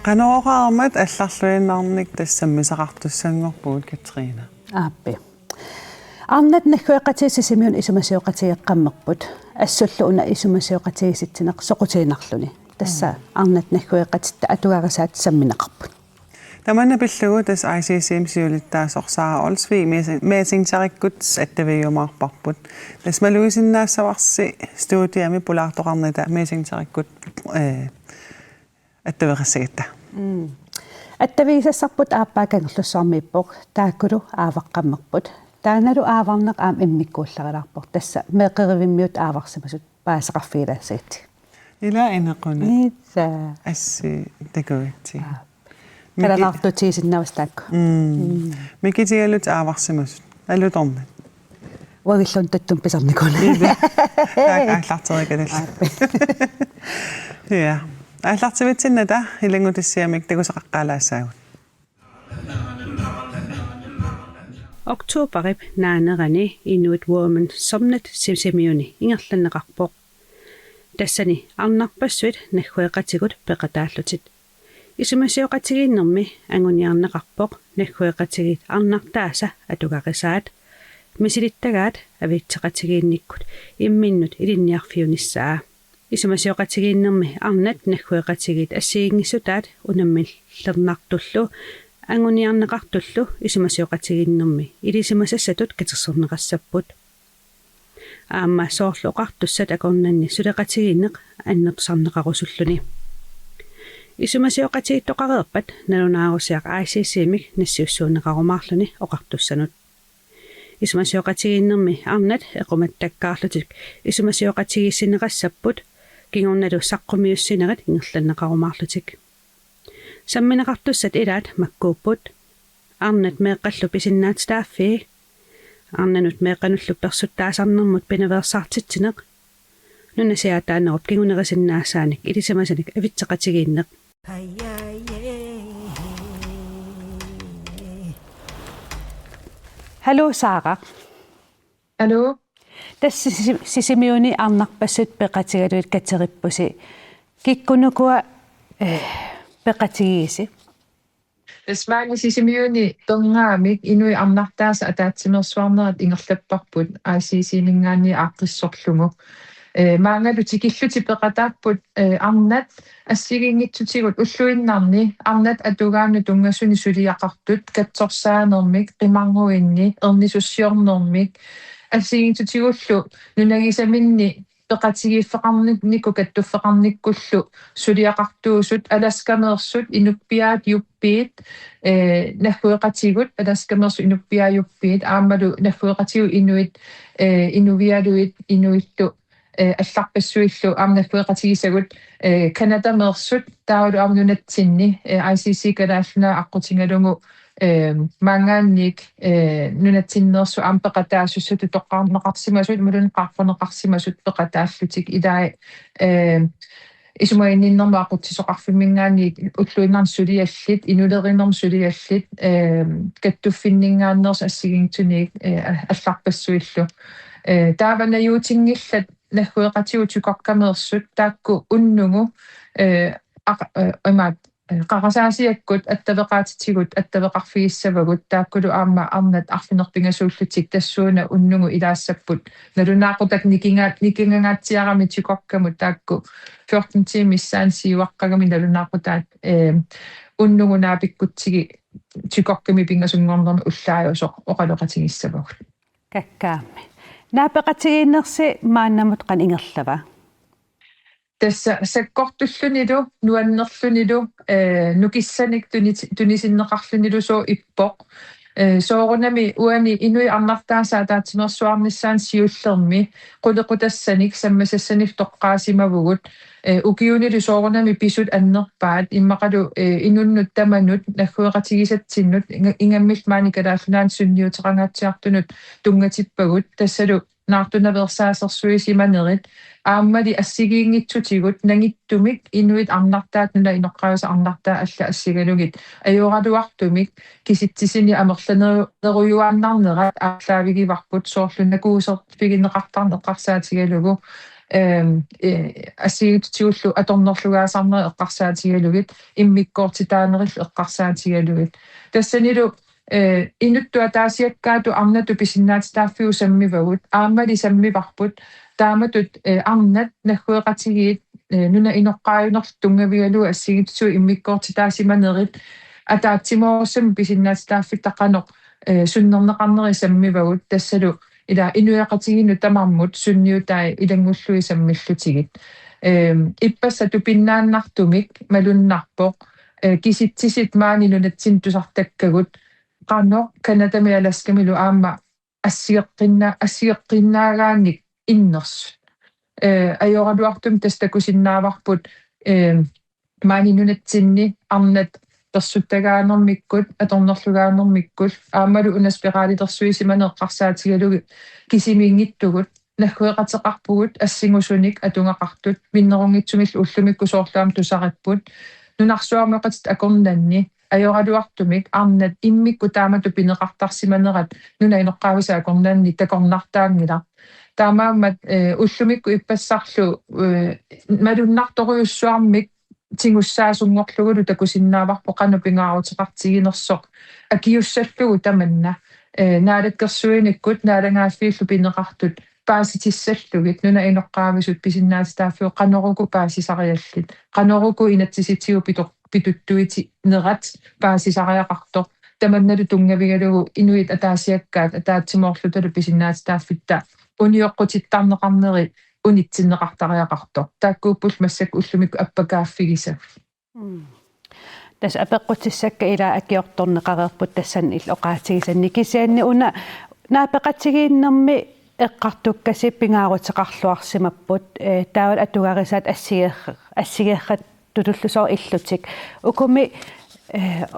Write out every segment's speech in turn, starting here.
Qanoqaamat алларлуиннаарник тассаммисақартуссангорпуут Катрина. Ааппи. Арнат нахуэқатииссимиун исумасиоқатиеққаммерпут. Ассуллуна исумасиоқатииситсинеқ соқутиинарлуни. Тасса арнат нахуэқатитта атугарисаат самминеқарпут. Таманна пиллугу тас ICCM сиулиттаасорсаа олсви месингтариккут аттавиумаарпарпут. Тас малуисиннаассаварси студиами пулаартоқарнита месингтариккут аттавеқассагатта. Аттавиисассарпут ааппаакангерлуссаармииппоқ тааккулу ааваққаммерпут. Тааналу ааварнеқ аам иммиккуулларилаарпоқ. Тасса меқеривиммиут ааварсимасут паасеқарфиилаасагати. Ила инеқуна. Ниса. Асси такуатси. Каланаартутиисиннавастаакку. Микитигалут ааварсимасут. Алуторна. Уагиллун таттум писарникуна. Ааллартерикалалла. Я. Ааллартивитсинната илангутиссиамик такусеқаққалаассаагут. Oktoberip naanерани Inuit Women somnet simiuni ingерланнеқарпоқ тассани арнарпассуит наххуеқатигут пеқатааллутит исумасиоқатигииннэрми ангуниарнеқарпоқ наххуеқатигит арнартааса атугақисаат мисилиттагаат авитсеқатигиинниккут имминнут илинниарфиуниссаа исумасиоқатигииннэрми арнат наххуеқатигит ассигингиссутаат унаммил лернартуллу ангуниарнеқартуллу исумасиоқатигииннэрми илисимасассатут катерсернеқассаппут аама соорлоқартуссат акорнанни сулеқатигииннеқ аннерсарнеқарусуллуни исумасиоқатигиттоқареерпат налунаарусиақ ICC-мик нассиуссуунеқарумаарлуни оқартуссанут исумасиоқатигииннэрми арнат эқуматтаккаарлутик исумасиоқатигиссинеқассаппут кигорналу саққумиуссинерат ингерланнеқарумаарлутик самминеқартуссат илаат маккууппут арнат меэққаллу писиннаат стааффи арнанут меэққануллу персуттаасарнэрмут пинаверсаартитсинеқ нунасиаатаанеруп кигунерисиннаассааник илисамасаник авитсеқатигииннеқ Hallo Sara. Hallo. Tас сисимиуни арнарпассут пеқатигалуит катериппуси киккунукуа пеқатигииси Тасмаани сисимиуни пернгаамик инуи арнартааса атаатсимерсуарнерат ингерлаппарпут ICC-нингаани ааққиссорлугу маангалу тикиллути пеқатааппут арнат ассигингитсутигут уллуиннарни арнат атугаану тунгасуни сулиақартут катсорсаанермик қимарнуинни эрнисуссиорнэрмик ассигингитсутигуллу нунагисаминни пеқатигииффеқарникку каттуффеқарниккуллу сулиақартуусут аласкамеерсут инуппиаат юппиит нахуеқатигут аласкамеерсу инуппиаа юппиит аамалу нахуеқатигу инуит инувиалуит инуитту алларпассуиллу аамнафуеқатигисагут канадамеерсут таалу аамнунатсинни ICC калааллуна аққутингалугу мангаанник нунатсиннерсу ампеқатаассуссуту тоққарнеқарсимасут мулунеқарфанеқарсимасут пеқатааллутик илаа исумаинниннэрма ақутсисоқарфиммингаани уллуиннарн сулиаллит инулериннэрм сулиаллит каттуффиннингааннерс ассигингтуник алларпассуиллу тааванаюутингиллат нахуеқатигу тукаркамеерсут таакку уннугу имаат qarasаасиаккут аттавеқаатитигут аттавеқарфигиссавагут тааккулу аама арнат арфинерпингасууллутик тассууна уннугу илаассаппут налунаақутак никингагаатсиарами тукаркамут таакку 14 тимиссаан сиуаққагами налунаақутаат уннугу наапиккутсиги тукарками пингасунгорнерми уллааюсоқ оқалоқатигиссавагут каккаами наапеқатигииннерси мааннамут қан ингерлава Tässä sekkortullunilu nuannerlunilu nukissanik tunisиннеқарлunilu soo ippoq soorunami uani inui arnartaasaa taatinersuarnissaan siullermi qulequtassaniq sammasassanif toqqaasimavugut ukiunilu soorunami pisut annerpaat immaqalu inunnut tamanut naggueqatigisatsinnut ingammilt maanikalaafnaan sunniuteqangaatiartunut tungatippagut tassalu naartunaversaassersuisimanerit aammali assigiinngitsutigut nangittumik inuit arnartaat nuna inoqqaavisa arnartaa alla assigalugit ajoraluartumik kisitsisini amerlaneruyuaannarnerat aallavigivarput soorlunna kuuserpiginneqartarneqqarsaatigalugu ассигитсиуллу аторнерлугаасарнери эққарсаатигалугит иммиккоортитаанерил эққарсаатигалугит тассанилу инуттуа таасиаккаату арнату писиннаатитааффиу саммивагут ааммали саммиварпут тааматут арнат наггуеқатигиит нуна иноққааюнерлу тунгавигалу ассигитсуу иммиккоортитаасиманерит атаатсимоорсам писиннаатитааффит таққаноқ суннернеқарнери саммивагут тассалу ila inuaqatiginu tamarmut sunniutai ilangullu isammallutigit ippassa tupinnaannartumik malunnarpoq kisitsisit maaninunatsin tusartakkagut qano kanatami alaskamilu aamma assiiqqinnaagaannik inners ajoraluartum tastakusinnaavarput maaninunatsinni arnat tersuttagaanermikkut atornerlugaanermikkut aammalu unaspiraalidersuisimaneqqarsaatigalugi kisimiingittugut naggueqateqarpugut assingusunik atungaqartut minnerungitsumillu ullumikku soorlaam tusaripput nunarsuarmeqatit akornanni ajoraluartumik arnat immikku taamatu pineqartarsimanerat nuna inoqqaavisa akornanni takornartaangila taamaammat ullumikku ippassarlu malunnartoruyussuarmik tingussaasunngorlugulu takusinnaavarpo qanupingaaruteqartiginersoq akiussallugu tamanna naalakkersuinikkut naalangaafiillu pineqartut paasitissallugit nuna inoqqaavisuut pisinnaatitaafiu qanoruku paasisariallit qanoruku inatsisitigu pituttuiti nerat paasisariaqartoq tamannalu tungavigalugu inuit ataasiakkaat ataatsimorlutalu pisinnaatitaaffitta unioqqutittarneqarneri unitsinneqartariaqartoq taakkuuppul massak ullumikku appakaaffigisa tas apeqqutissakka ila akiortorneqareerput tassan illoqaatigisanni kisianni una naapeqatigiinnermi eqqartukkasi pingaaruteqarluarsimapput taawal atugarisaat assigeerrat tutullusoo illutik ukumi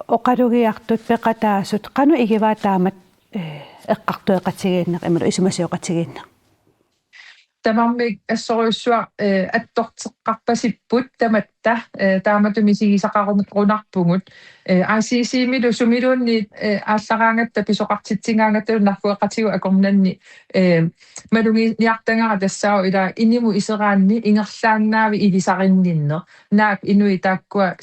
oqalugiartut peqataasut qanu igivaa taamat eqqartueqatigiinneq amalu isumasiuqatigiinneq tamarmik assoruussua attorteqqarpasipput tamatta taamatumisisaqarunarpungut ICC-milu sumiluunni ааллараангатта писоқартитсингаангатталу нарфуэқатигу акорнанни малуги ниартангара тассаау ила иниму исераанни ингерлааннаави илисаринниннер наак инуи тааккуа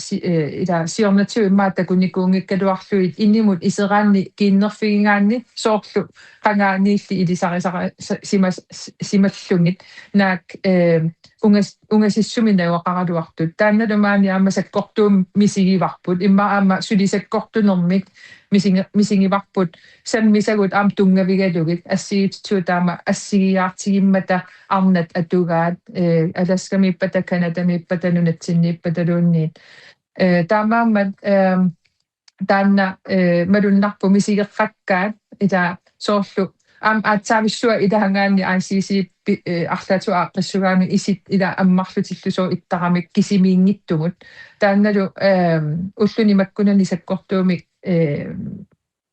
ила сиорнатиу имааттакуникуунгиккалуарлуит инимут исераанни киннерфигингаанни соорлу qangaaniilli ilisarisara simalлунгит наак ungasissuminajuaqaraluartut taannalumaani aammasakkortuum misigivarput imma aamma sulisakkortunermik misingivarput sammisagut aam tungavigalugit assiittu taama assigiaartigimmata arnat atugaat alaskamiippata kanatamiippata nunatsinniippataluunniit taamaammat taanna malunnarpu misigeqqakkaat ita soorlu atsaavissua ilahangaanni ICC арлаату ааққиссугаани исит ила аммарлутиллусоо иттарамик кисимиингиттугут таанналу уллуни маккунани саккортуумик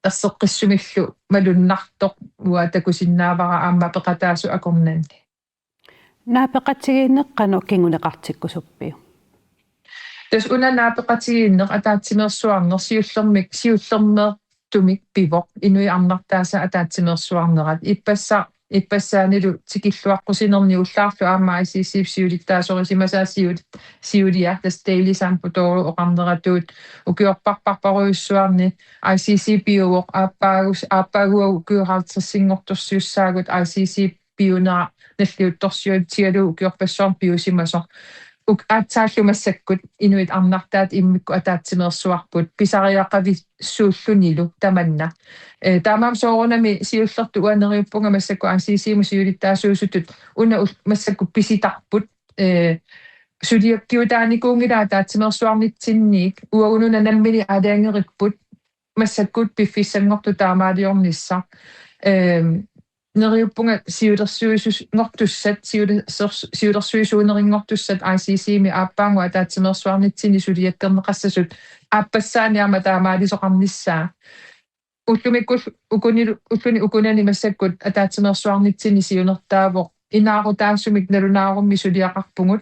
тассеққиссумиллу малуннартоқ уатакусиннаавара аама пеқатаасу акорнанни наапеқатигииннеққану кингунеқартиккусуппиу тас уна наапеқатигииннеқ атаатсимерсуарнер сиуллермер тумик пивоқ инуи арнартааса атаатсимерсуарнерат иппассаанилу тикиллуаққусинерни уллаарлу аама ICC сиулиттаасорисимасаасиут сиулиа тас daily сампутору оқарнератуут укиорпарпарпаруйуссуарни ICC пиуоқ ааппаагуа укиораартерсингорторсиуссаагут ICC пиунера наллиутторсиуатсигалу укиорпассуар пиусимасо атсааллумассаккут инуит арнартаат иммикку атаатсимерсуарпут писариақави сууллунилу таманна таамаам соорунами сиуллерту уанериуппунга массакку ICC мусиулиттаасуусутут уна массакку писитарпут сулиаккиутааникуунгила атаатсимерсуарнитсинниик уагунуна наммили алаангериппут массаккут пиффиссангорту таамаалиорнисса neriuppunga siudersuisuuneriнгортуссат ICC-ми ааппаангу атаатсимерсуарнитсини сулиаккернеқассасут ааппассааниама таамаалисоқарнissaa уллумиккул уллуни укунани массаккут атаатсимерсуарнитсини сиунертаавоq инаарутаассумик налунаарумми сулиақарпугут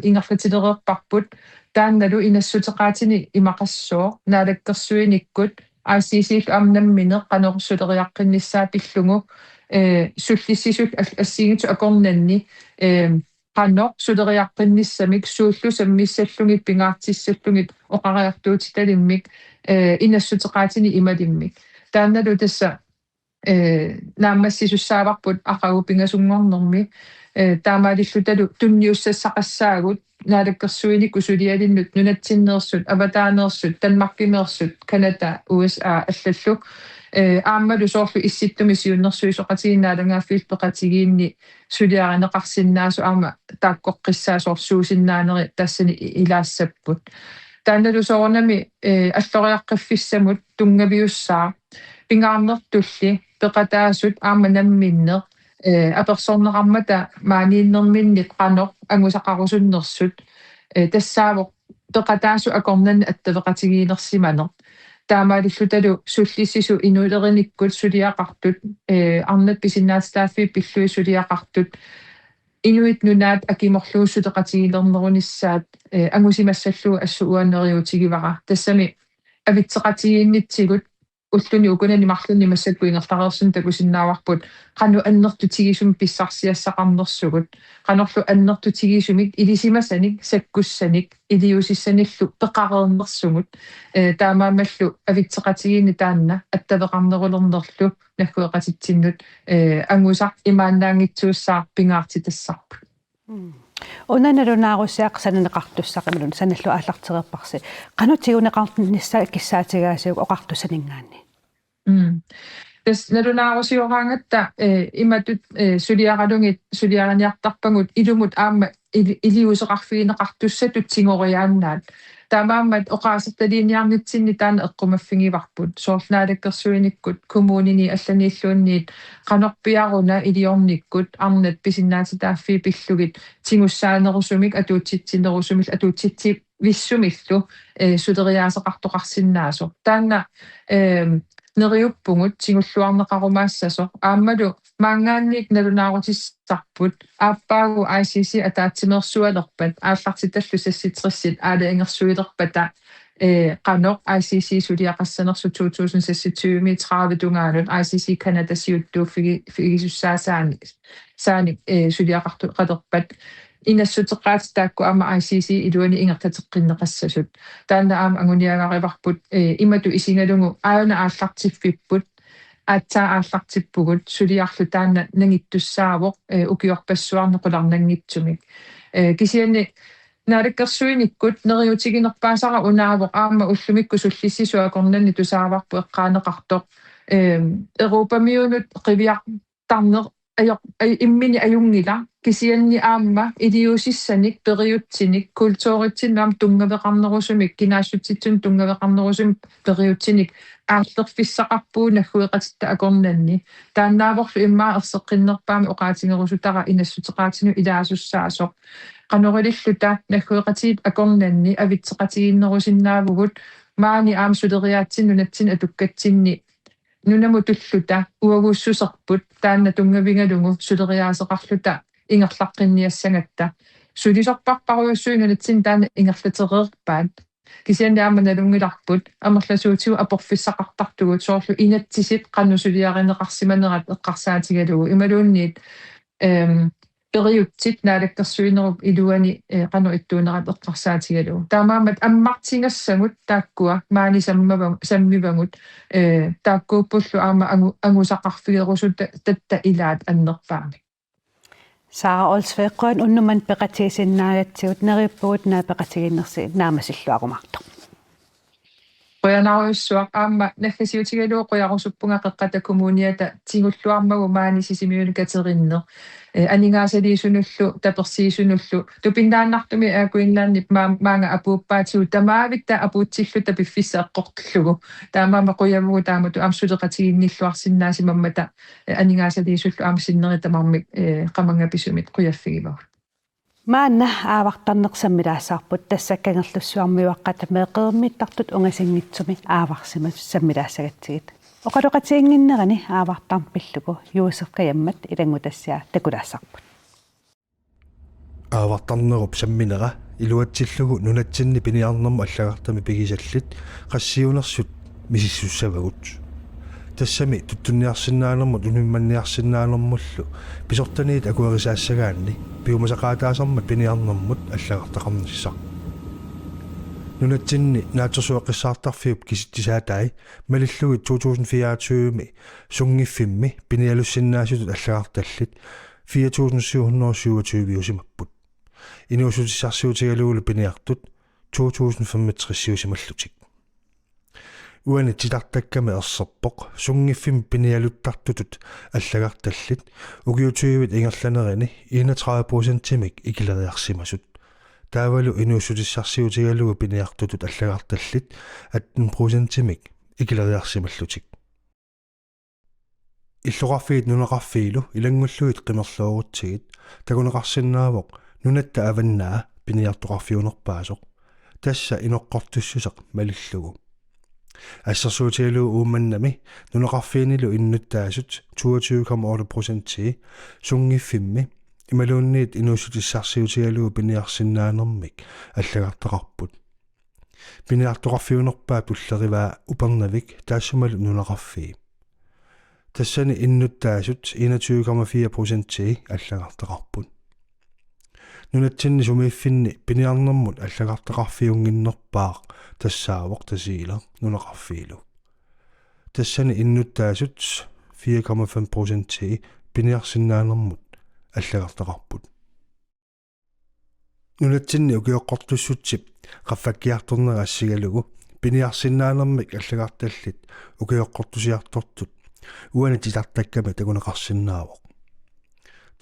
ингерлатилереерпарпут таанналу инассутеқаатини имақассоо наалаккерсуиниккут ICC амнаммине канорсулериаққиннссаа пиллугу суллиссисул ассигиту акорнанни qanno suderiarpinnissamik suullu sammissalлугит pingaartissallugit oqariartuutitalimmik inassuteqaatini imalimmik taannalu tassa naammassisussaavaqput aqagu pingasungornermi taamaalillutalu tunniussassaqassaagut naalakkersuinik usulialinnut nunatsinneersut avataaneersut tanmarkimeersut Canada USA allallu ааммалу соорлу исситтуми сиуннэрсуисоқатигиннаалангаффил пеқатигиинни сулиаранеқарсиннаасу аама тааккоққиссаа сорсуусиннаанери тассани илаассаппут таанналу соорнами аллориаққиффиссамут тунгавиуссаа пингаарнертулли пеқатаасут аама намминнер аперсорнеқармата maaнииннэрминни қано ангусақарусуннэрсут тассаавоқ пеқатаасу акорнан аттавеқатигиинерсиманер таамаалиллуталу суллиссису инуилериниккут сулиақартут арнат писиннаатстааффи пиллуи сулиақартут инуит нунаат акиморлуussутеқатигилернерунissaат ангусимассаллуга ассууаннериутигивара тассами авитсеқатигииннитсигут уллуни укунани марлунни массаккуингерлареерсун такусиннааварпут qannu аннертутигисум писсарсиассақарнерсугут qanorlu аннертутигисумик илисимасаник саккуссаник илиусиссаниллу пеқарернерсугут таамаамаллу авитсеқатигиинни таанна аттавеқарнерулернерлу наккуеқатитсиннут ангусар имааннаангитсууссаар пингаартитассарпут унаналунааруссаақ сананеқартуссақималун саналлу ааллартерерпарси qanutigunеқартнissaа киссаатигаасиук оқартусанингаани тас налунаарусиораангатта иматут сулиаралунгит сулиараниартарпагут илумут аама илиусеқарфигинеқартуссатут тингориааннаат таамааммат оқаасерталиниарнитсинни таана эққумаффигиварпут соорлнаалаккерсуиниккут коммунини алланииллуунниит qanорпиаруна илиорниккут арнат писиннаатитааффи пиллугит тингуссаанерусумик атуутситсинерусумил атуутситси виссумиллу сулериаасеқартоқарсиннаасо таана neriuppungut tingulluarneqarumaassasо ааммалу маангаанник налунаарутиссарпут ааппаагу ICC атаатсимерсуалерпат ааллартиталлу сасситриссит аалаингерсуилерпата qanoq ICC сулиақассанерсу 2026 30 тунгаанут ICC Canada сиуттууффигисуссаасаани саани сулиақарту qaderpat инассутеқаатитаакку аама ICC илуани ингертатеққиннеқассасут таана аама ангуниагариварпут имату исингалугу аана ааллартиффиппут аатсаа ааллартиппугут сулиарлу таана нагиттуссаавоқ укиорпассуарнеқуларнангитсумик кисианни наалаккерсуиниккут нериутигинерпаасара унаавоқ аама уллумикку суллиссисуа корнанни тусааварпу эққаанеқартоқ европамиунут қивиартарнеқ иммини аюнгила кисианни аама илиусиссаник периутсиник культууритсиннаам тунгавеқарнерусумик кинаассутситсун тунгавеқарнерусум периутсиник ааллерфиссақарпуу наггуеқатитта акорнанни тааннааворлу иммаа ерсеққиннерпаами оқаатингерусутара инассутеқаатину илаасуссаасоқ qanорилиллута наггуеқатиит акорнанни авитсеқатигиннерусиннаавгут маани аам сулериаатсиннунатсин атуккатсинни нунамутуллута уагуссусерпут таанна тунгавингалугу сулериаасеқарлута ингерлаққинниассангатта сулисорпарпаруйуссуингалатсин таана ингерлатереерпаат кисианнааманалунгиларпут амерласуутигу апорфиссақартартугут соорлу инатсисит qannusулиаринеқарсиманерат эққарсаатигалугу ималуунниит периутсит наалаккерсуинеруп илуани qannu иттуунерат эққарсаатигалугу таамаамат аммартингассагут тааккуа маани саммивангут тааккууппуллу аама ангусақарфигерусут татта илаат аннерпаами Sara Olsfeqquan unnuman peqatigisinnaagatsigut neriuppugut naapaqatigиннерси naamasilluarumartoq qoyanaaruissuaq aamma naggasiutigaluu qoyarusuppunga qeqqata kommuniata tingulluarmagu maani sisimiunikaterinnner aningaasaliisunullu tapersiisunullu tupinnaannartumi aakuinlaannip maanga apuuppaatigu tamaavitta apuutsilluta piffissa eqqortillugu taamaama qoyavugu taamatu amsuleqatiginnilluarsinnaasimammata aningaasaliisullu aamsinneritamarmik qamangapisumit quyaffigivag maanna aavartarneqsammilaassaarput tassakkangerlussuarmiuaqqata meeqeermittartut ungasingitsumi aavarsimat sammilaassagatsigit Oqaluqatiinginnerani aavartarpilluku Juusefkajammat ilangutassiaa takulaassarput. Aavartarnerup samminera iluatsillugu nunatsinni piniarnerma allagartami pigisallit qassiunersut misissussavagut. Tassami tuttunniarsinnaanermut unimmanniarsinnaanermullu pisortaniit akuerisaassagaanni piumasaqaataasarmat piniarnermut allagartaqarnissaq. Nunatsinni naatsorsuaqissaartarfiup kisittisaatai malillugi 2024 sungiffimmi pinialussinnaasutut allagartallit 4727 usimapput. Inuusutissarsiutigaluulu piniartut 2065 uani titartakkami erserpoq sungiffim pinialuttartutut allagartallit ukiutiivit ingerlanerini 31%-imik ikileriarsimasut. Taavalu inuusutissarsiutigalugu piniartutut allagartallit 18%-imik ikileriarsimallutik. Illuqarfiit nunaqarfiilu ilangulluit qimerluorutsigit takuneqarsinnaavoq nunatta avannaa piniartoqarfiunerpaasoq tassa inoqqortussuseq malillugu. Assarsuutigalugu uumannami nunaqarfiinilu innuttaasut 22,8% sungiffimmi imaluunniit inuusutissarsiutigalugu piniarsinnaanermik allagartaqarput. Piniartoqarfiunerpaa tullerivaa upernavik taassumalu nunaqarfii. Tassani innuttaasut 21,4% allagartaqarput. Nunatsinni sumiiffinni piniarnermut allagartaqarfiunginnerpaaq tassaavoq tasiila nunaqarfiilu. Tassani innuttaasut 4,5% piniarsinnaanermut allagartaqarput. Nunatsinni ukioqqortussutsip qaffakkiartorneraassigalugu piniarsinnaanermik allagartallit ukioqqortusiartortut uani titartakkami takuneqarsinnaavoq.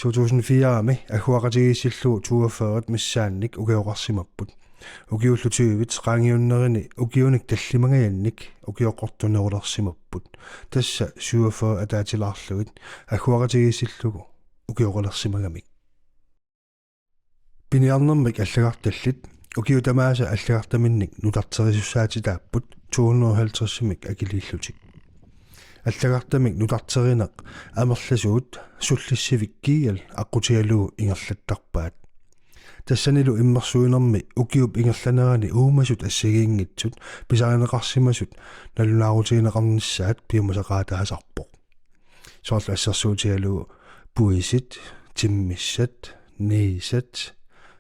2004-mi ahuaqatigiissillugu 42 missaannik ukioqarsimapput. Ukiullutiivit qaangiunnerini ukiunik tallimagayannik ukioqortunerulersimapput. Tassa 47 ataatilaarlugit ahuaqatigiissillugu ukioqolersimagamik. Piniarnermik allagartallit ukiutamaasa allagartaminnik nutarterisussaatitaapput 250-mik akiliillutik. Allagartamik nutarterineq amerlasuut sullissivikkiigal aqutigalugu ingerlattarpaat. Tassanilu immersuinermi ukiup ingerlanerani uumasut assigiingitsut pisarineqarsimasut nalunaaruutigineqarnissaat piumasaqaataasarpoq. Soorla assarsuutigalugu puisit, timmissat, niisat,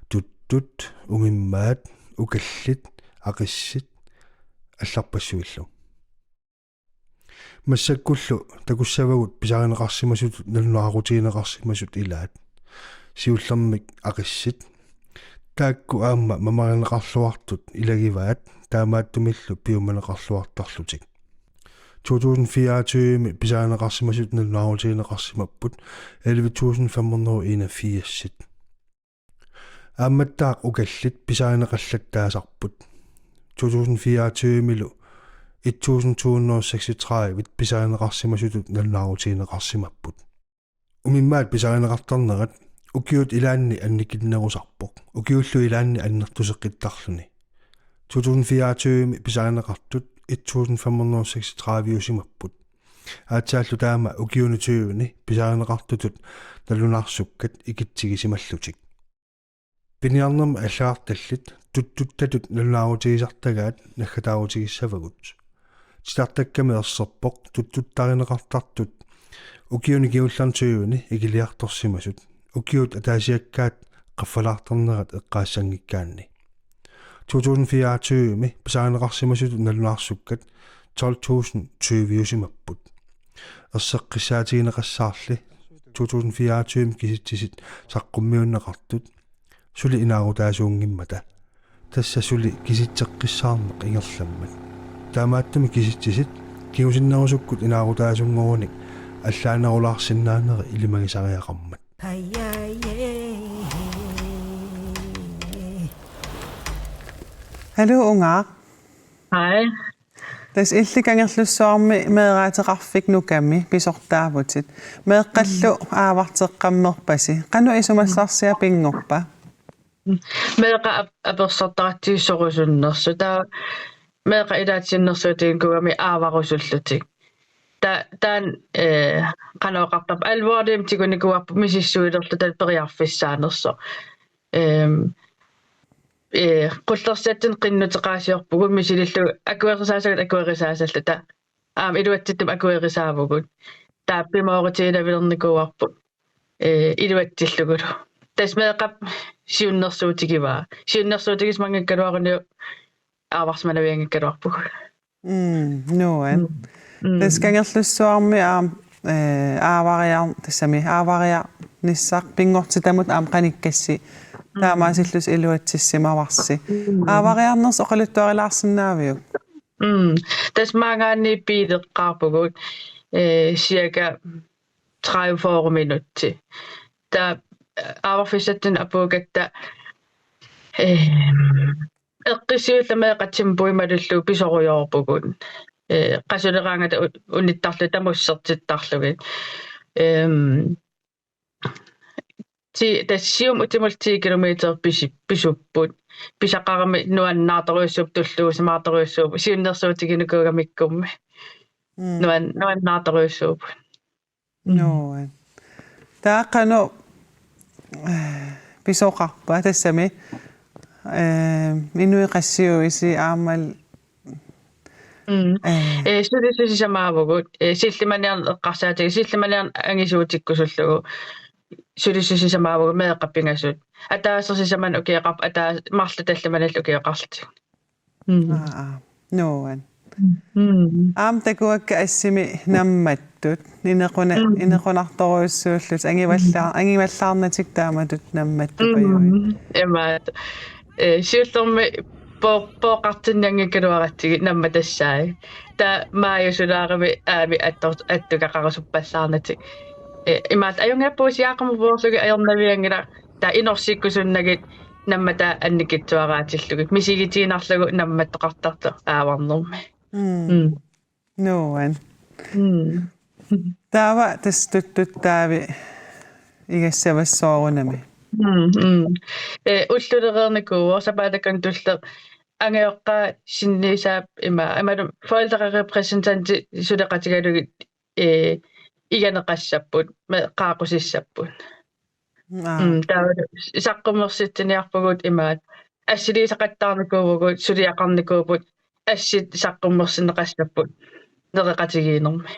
tuttut, umimmaat, ukallit, aqissit, алларпассуиллу массаккуллу такуссавагут писаринеқарсимасут налунаарутигинеқарсимасут илаат сиуллэрмик ақиссит таакку аама мамаринеқарлуартут илагиваат таамааттумиллу пиуманеқарлуартарлутик 2024 писаринеқарсимасут налунаарутигинеқарсимаппут 11581 аамматтаақ укаллит писаринеқаллаттаасарпут 2024 милу 1236 писаринеқарсимасутут налунаарутигинеқарсимаппут умиммаат писаринеқартарнерат укиут илаанни анникиннерусарпоқ укиуллу илаанни аннертусеққиттарлуни 2024 писаринеқартут 1536 усимаппут аатсааллу таама укиунутиуни писаринеқартутут налунаарсуккат икитсигисималлутик пиниарнерма аллаарталлит туттуттатут налунаарутигисартагаат наггатаарутигиссавагут титартакками ерсерпоқ туттуттаринеқартартут укиуни киулларнтуюни игилиарторсимасут укиут атаасиаккаат qaffalaartarnerat eqqaassangikkaanni 2024 писаринеқарсимасут налунаарсуккат 12020 усимаппут ерсеққиссаатигинеқассаарли 2024 киситсисит саққуммиуннеқартут сули инаарутаасуунгиммата тасса сули киситсеққиссаарнеқ ингерламмат таамааттуми киситсисит киусиннерусуккут инаарутаасунгоруник аллаанерулаарсиннаанери илимагисариақармат Hallo ungar. Hej. Tas illikangerlussuarmi meeraatiqarfik nukami pisortaavutit. Meeqqallu aavarteqqammerpasi. Qanu isumassarsia pingorpa. Meeqa apersortarattiissorusunnersu taa meeqa ilaatsinnersuutiinkugami aavarusullutik. Tän qanoqartap alvordim tikunikuarpu misissuilerlu talperiarfissaanerso qullersattin qinnuteqaasiorpugu misilillu akuerisaasagut ta iluattittum akuerisaavugut taappimooritiinavilernikууarpu iluattillugulu tasmeeqap siunnersuutigis mangakkaluaruniu aavarsimanaviangakkaluarpugu Nuan. Taskangerlussuarmi aavaria tassami aavaria nissaq pingortitamut qanikassi taamaasillus iluatsissimavarsi aavariarners oqaluttuarilaarsinnaaviu tasmaangaanni piileqqaarpugut cirka 30 minutti ta aavarfissattun apuugatta eqqisiullamеэqatsimpuimalullu pisoruyorpugut qasulerangata unittarlu tamussertittarlugit tassium utimul 10 kilometer pisupput pisaqarami nuannaatoriussup tulluusimaatoriussuup siunnersuutiginukugamikkumi nuannaatoriussuup Nuan. Taaqano pisoqarpa tassami inuiqassiuisi aamal sulissusisamaavugut sillimaniarn eqqarsaatigi sillimaniarn angisuutikkusullugu sulissusisamaavugut meeqappingasut ataasersisaman ukiaqarp ataa marlu tallumanallu ukiaqarlutik Nuan. Takuakka assimi nammattut inequnartoruissuullut angivallaarnatik taamatut nammattupajui emaat siullermi pooqartinniangakkaluarattigi nammatassai ta maajusulaarami aami attukaqarusuppallaarnatik imaat ajungappuusiaaqamu puorlugi ajernaviangila ta inorsikkusunnagit nammata annikitsuaraatillugit misigitiinarlugu nammattoqartartu aavarnermi Nuan. Taava tastuttaavi igassavassoorunami ullulereernikuuo sapaatakan tuller angeoqqa sinnisaap imalum forældrerepræsentanti suleqatigalugit iganeqassapput qaaqusissapput taava saqqummersittiniarpugut imaat assiliisaqattaarnikuuvugut suliaqarnikuuput assit saqqummersinneqassapput nereqatigiinermi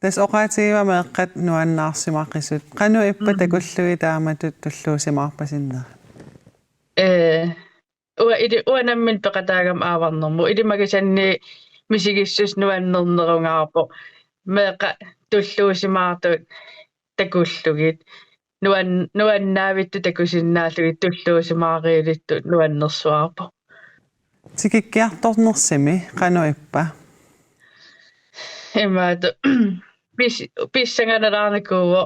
Tas oqaatigiva meeqqat nuannaarsimaqisut qanu ippa takullugi taamatut tulluusimaarpasinner uanammin peqataagam aavarnermu ilimagisanni misigissус nuannernerungaarpo meeqa tulluusimaartut takullugit nuannaavittu takusinnaallugit tulluusimaariilittu nuannersuarpo tikikkiartornersimi qanu ippa imaat pissanganalaarnikuuo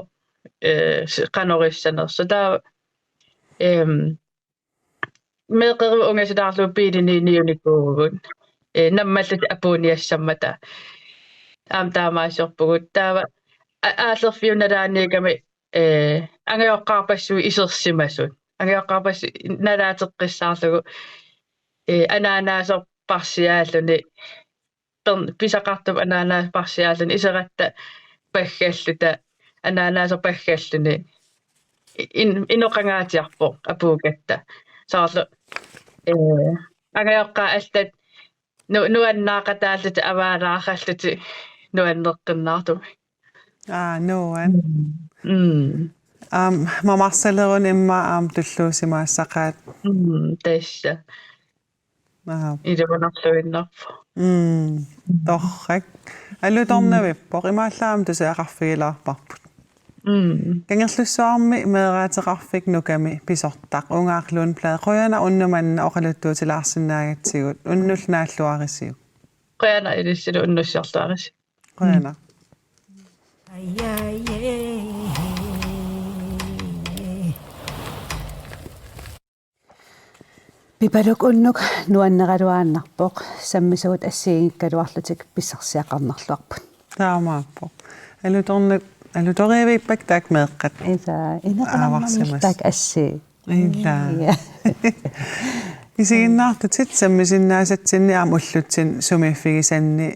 qanorissanersu taa meeqeru ungasulaarlu piiliniuniunikuugut nammallut apuuniassammata taamaasiorpugut taava aallerfiunalaaniigami angeoqqaarpassui isersimasut angeoqqaarpassu nalaateqqissaarlugu anaanaasorparsiaalluni pisaqartup anaanaasparsiaalluni iseratta paggalluta anaanaasorpaggalлuni inoqangaatiarpo apuugatta saarlu angeoqqaa allat nuannaaqataallut avaalaarralluti nuanneqqinnaartumi Nuan. Mamarsalerun imma tulluusimaassaqaat tassa ilunarluinnarpu torrak allutornavippoq imaallaam tusiaqarfigilaarparput kangerlussuarmi meeraateqarfik nukami pisortaq ungaarluun plaa qoyana unnumanna oqaluttuutilaarsinnaagatsigut unnulnaalluarisiu qoyana ilissilu unnussiarluarisi qoyana Pipaluk unnuk nuanneqaluaannarpoq sammisut assiigikkaluarlutik pissarsiaqarnerluarput. Taamaappo. Alutoriivippak taak meeqqat. Isa ineqalarnertak assi. Illa. Isiginnaartutit sammisinnaasatsinni ullutin sumiffigisanni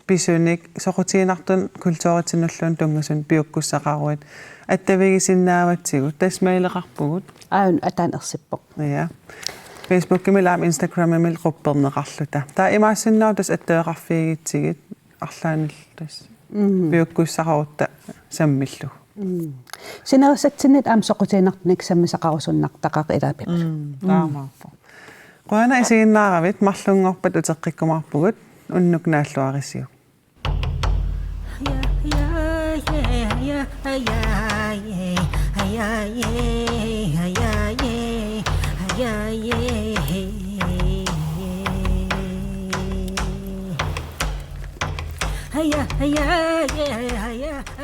pisunik soqutiinartun kultuuritinulluun tungasun piukkussaqaruit attavigisinnaawatsigut tasmaileqarpugut aun ataanersippoq ja Facebook-imil Instagram-imil qupperneqarluta taa imaassinnautas atteeqarfiigitsigit арлааниллтас piukkussaqarutta sammillu sinerissatsinit aam soqutiinartunik sammisaqarusunnartaqaq ilapip таамаарпо qoana isiginnaaravit marlungorpat uteqqikkumarpugut unnuk naalluarisiu Hiya, hiya, yeah, hiya.